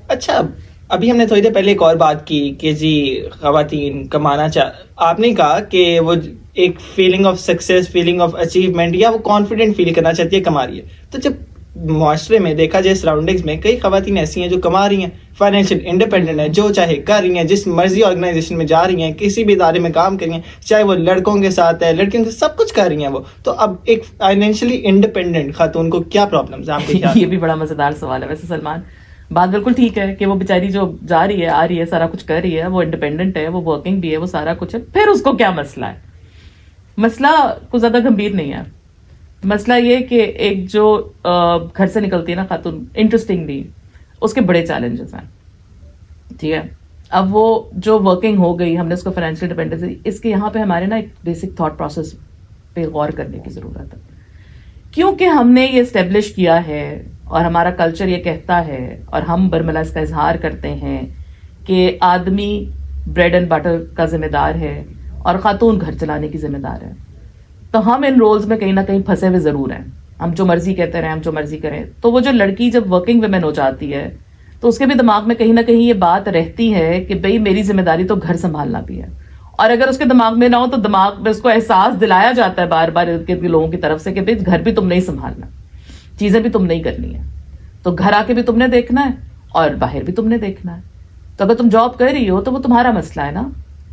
اچھا ابھی ہم نے تھوڑی دیر پہلے ایک اور بات کی کہ جی خواتین کمانا آپ نے کہا کہ وہ ایک feeling of success, feeling of achievement, یا وہ کانفیڈنٹ فیل کرنا چاہتی ہے کما رہی ہے. تو جب معاشرے میں دیکھا جائے سراؤنڈنگز میں کئی خواتین ایسی ہیں جو کما رہی ہیں، فائنینشیل انڈیپینڈنٹ ہیں، جو چاہے کر رہی ہیں، جس مرضی آرگنائزیشن میں جا رہی ہیں، کسی بھی ادارے میں کام کر رہی ہیں، چاہے وہ لڑکوں کے ساتھ ہے، لڑکیوں کے سب کچھ کر رہی ہیں وہ. تو اب ایک فائنینشلی انڈیپینڈنٹ خاتون کو کیا پرابلمز ہیں آپ کے خیال؟ یہ بھی بڑا مزیدار سوال ہے ویسے سلمان. بات بالکل ٹھیک ہے کہ وہ بیچاری جو جا رہی ہے، آ رہی ہے، سارا کچھ کر رہی ہے، وہ انڈیپینڈنٹ ہے، وہ ورکنگ بھی ہے، وہ سارا کچھ ہے. پھر اس کو کیا مسئلہ ہے؟ مسئلہ کوئی زیادہ گمبھیر نہیں ہے. مسئلہ یہ کہ ایک جو گھر سے نکلتی ہے نا خاتون، انٹرسٹنگلی اس کے بڑے چیلنجز ہیں. ٹھیک ہے، اب وہ جو ورکنگ ہو گئی، ہم نے اس کو فائنینشیل ڈیپینڈنسی، اس کے یہاں پہ ہمارے نا ایک بیسک تھاٹ پروسیس پہ غور کرنے کی ضرورت ہے. کیونکہ ہم نے یہ اسٹیبلش کیا ہے اور ہمارا کلچر یہ کہتا ہے اور ہم برملا اس کا اظہار کرتے ہیں کہ آدمی بریڈ اینڈ بٹر کا ذمہ دار ہے اور خاتون گھر چلانے کی ذمہ دار ہے. تو ہم ان رولز میں کہیں نہ کہیں پھنسے ہوئے ضرور ہیں. ہم جو مرضی کہتے رہیں، ہم جو مرضی کریں. تو وہ جو لڑکی جب ورکنگ ویمن ہو جاتی ہے تو اس کے بھی دماغ میں کہیں نہ کہیں یہ بات رہتی ہے کہ بھئی میری ذمہ داری تو گھر سنبھالنا بھی ہے. اور اگر اس کے دماغ میں نہ ہو تو دماغ میں اس کو احساس دلایا جاتا ہے بار بار ارد گرد کے لوگوں کی طرف سے کہ بھئی گھر بھی تم نہیں سنبھالنا، چیزیں بھی تم نہیں کرنی ہے، تو گھر آ کے بھی تم نے دیکھنا ہے اور باہر بھی تم نے دیکھنا ہے. تو اگر تم جاب کر رہی ہو تو وہ تمہارا مسئلہ ہے نا،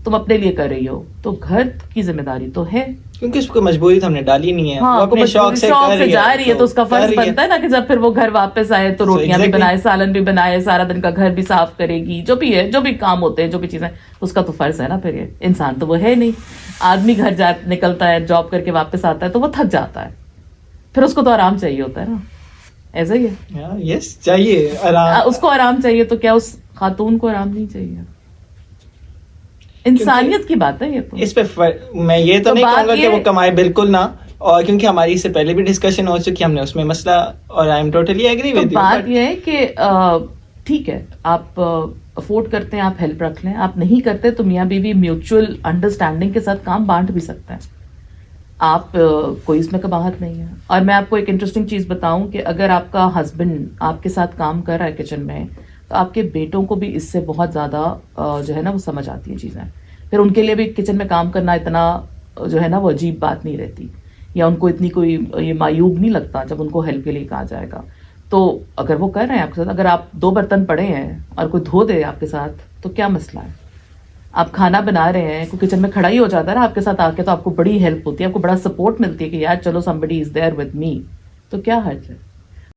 تم اپنے لیے کر رہی ہو، تو گھر کی ذمہ داری تو ہے. کیونکہ اس کو مجبوری تو ہم نے ڈالی نہیں ہے، ہاں، وہ اپنے شوق سے جا رہی ہے تو اس کا فرض بنتا ہے نا کہ جب پھر وہ گھر واپس آئے تو روٹیاں بھی بنائے، سالن بھی بنائے، سارا دن کا گھر بھی صاف کرے گی، جو بھی ہے، جو بھی کام ہوتے ہیں، جو بھی چیزیں، اس کا تو فرض ہے نا. پھر یہ انسان تو وہ ہے نہیں. آدمی گھر نکلتا ہے، جاب کر کے واپس آتا ہے تو وہ تھک جاتا ہے، پھر اس کو تو آرام چاہیے ہوتا ہے نا. ایسا ہی ہے، یس چاہیے آرام. اس کو آرام چاہیے تو کیا اس خاتون کو آرام نہیں چاہیے؟ انسانیت کی بات ہے یہ. تو اس پہ میں یہ تو نہیں کہوں گا کہ وہ کمائے بالکل نہ، اور کیونکہ ہماری اس سے پہلے بھی ڈسکشن ہو چکی، ہم نے اس میں مسئلہ، اور I am totally agree with you. بات یہ ہے کہ ٹھیک ہے، آپ افورڈ کرتے ہیں، آپ ہیلپ رکھ لیں. آپ نہیں کرتے تو میاں بیوی میوچل انڈرسٹینڈنگ کے ساتھ کام بانٹ بھی سکتے ہیں. آپ کوئی اس میں قباحت نہیں ہے. اور میں آپ کو ایک انٹرسٹنگ چیز بتاؤں کہ اگر آپ کا ہسبینڈ آپ کے ساتھ کام کر رہا ہے کچن میں، تو آپ کے بیٹوں کو بھی اس سے بہت زیادہ جو ہے نا وہ سمجھ آتی ہیں چیزیں. پھر ان کے لیے بھی کچن میں کام کرنا اتنا جو ہے نا وہ عجیب بات نہیں رہتی، یا ان کو اتنی کوئی یہ معیوب نہیں لگتا جب ان کو ہیلپ کے لیے کہا جائے گا. تو اگر وہ کر رہے ہیں آپ کے ساتھ، اگر آپ 2 برتن پڑے ہیں اور کوئی دھو دے آپ کے ساتھ تو کیا مسئلہ ہے؟ آپ کھانا بنا رہے ہیں، کوئی کچن میں کھڑا ہی ہو جاتا ہے نا آپ کے ساتھ آ کے، تو آپ کو بڑی ہیلپ ہوتی ہے، آپ کو بڑا سپورٹ ملتی ہے کہ یار چلو somebody is there with me، تو کیا حرج ہے؟